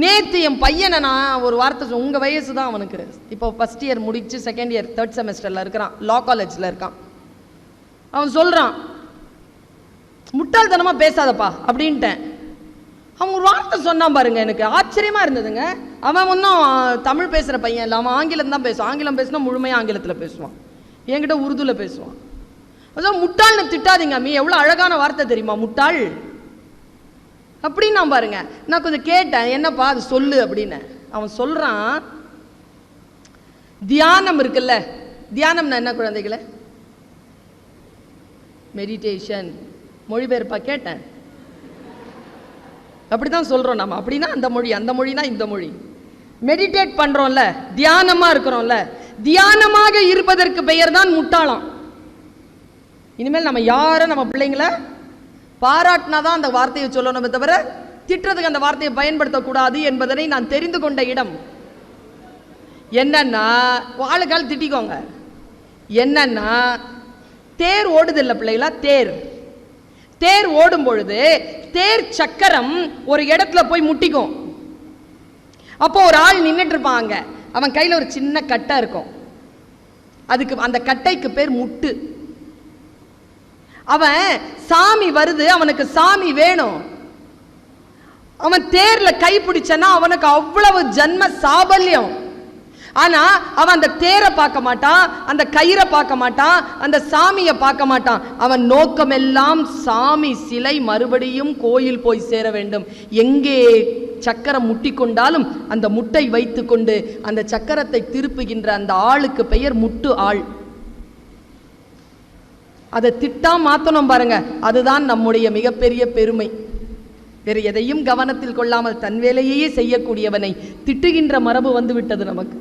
நேற்று என் பையனை நான் ஒரு வார்த்தை உங்கள் வயசு தான் அவனுக்கு, இப்போ ஃபஸ்ட் இயர் முடிச்சு செகண்ட் இயர் தேர்ட் செமஸ்டரில் இருக்கிறான், லா காலேஜில் இருக்கான். அவன் சொல்கிறான், முட்டாள்தனமாக பேசாதப்பா அப்படின்ட்டேன். அவன் ஒரு வார்த்தை சொன்னான் பாருங்க, எனக்கு ஆச்சரியமாக இருந்ததுங்க. அவன் ஒன்றும் தமிழ் பேசுகிற பையன் இல்லை, அவன் ஆங்கிலம் தான் பேசுவான். ஆங்கிலம் பேசினா முழுமையாக ஆங்கிலத்தில் பேசுவான், என்கிட்ட உருதுல பேசுவான். அதான் முட்டாள்னு திட்டாதீங்க அம்மி, எவ்வளோ அழகான வார்த்தை தெரியுமா முட்டாள் அப்படின்னு. நான் பாருங்க, நான் கொஞ்சம் கேட்டேன், என்னப்பா அது சொல்லு அப்படின்னு. அவன் சொல்கிறான், தியானம் இருக்குல்ல, தியானம்னா என்ன குழந்தைகளை? மெடிடேஷன். மொழிபெயர்ப்பா கேட்டேன். அப்படிதான் சொல்றோம் நம்ம. அப்படின்னா அந்த மொழி, அந்த மொழினா இந்த மொழி. மெடிடேட் பண்றோம்ல, தியானமா இருக்கிறோம்ல, தியானமாக இருப்பதற்கு பெயர் தான் முட்டாளாம். இனிமேல் நம்ம யாரும் நம்ம பிள்ளைங்களை பாராட்டினாதான் அந்த வார்த்தையை சொல்லணுமே தவிர திட்டுறதுக்கு அந்த வார்த்தையை பயன்படுத்தக்கூடாது என்பதனை நான் தெரிந்து கொண்ட இடம். என்னன்னா, வாழுக்கால் திட்டிக்கோங்க. என்னன்னா, தேர் ஓடுதில்லை பிள்ளைகளா, தேர் ஓடும் பொழுது தேர் சக்கரம் ஒரு இடத்துல போய் முட்டிக்கும். அப்போ ஒரு ஆள் நின்றுட்டு இருப்பாங்க, அவன் கையில் ஒரு சின்ன கட்டை இருக்கும், அதுக்கு அந்த கட்டைக்கு பேர் முட்டு. அவன் சாமி வருது, அவனுக்கு சாமி வேணும், அவன் தேர்ல கை பிடிச்சனா அவனுக்கு அவ்வளவு ஜன்ம சாபல்யம். ஆனா அவன் அந்த தேரை பார்க்க மாட்டான், அந்த கயிறை பார்க்க மாட்டான், அந்த சாமியை பார்க்க மாட்டான். அவன் நோக்கமெல்லாம் சாமி சிலை மறுபடியும் கோயில் போய் சேர வேண்டும். எங்கே சக்கரம் முட்டிக்கொண்டாலும் அந்த முட்டை வைத்து கொண்டு அந்த சக்கரத்தை திருப்புகின்ற அந்த ஆளுக்கு பெயர் முட்டு ஆள். அதை திட்டா மாத்தணும் பாருங்க, அதுதான் நம்முடைய மிகப்பெரிய பெருமை. வேறு எதையும் கவனத்தில் கொள்ளாமல் தன் வேலையே செய்யக்கூடியவனை திட்டுகின்ற மரபு வந்து விட்டது நமக்கு.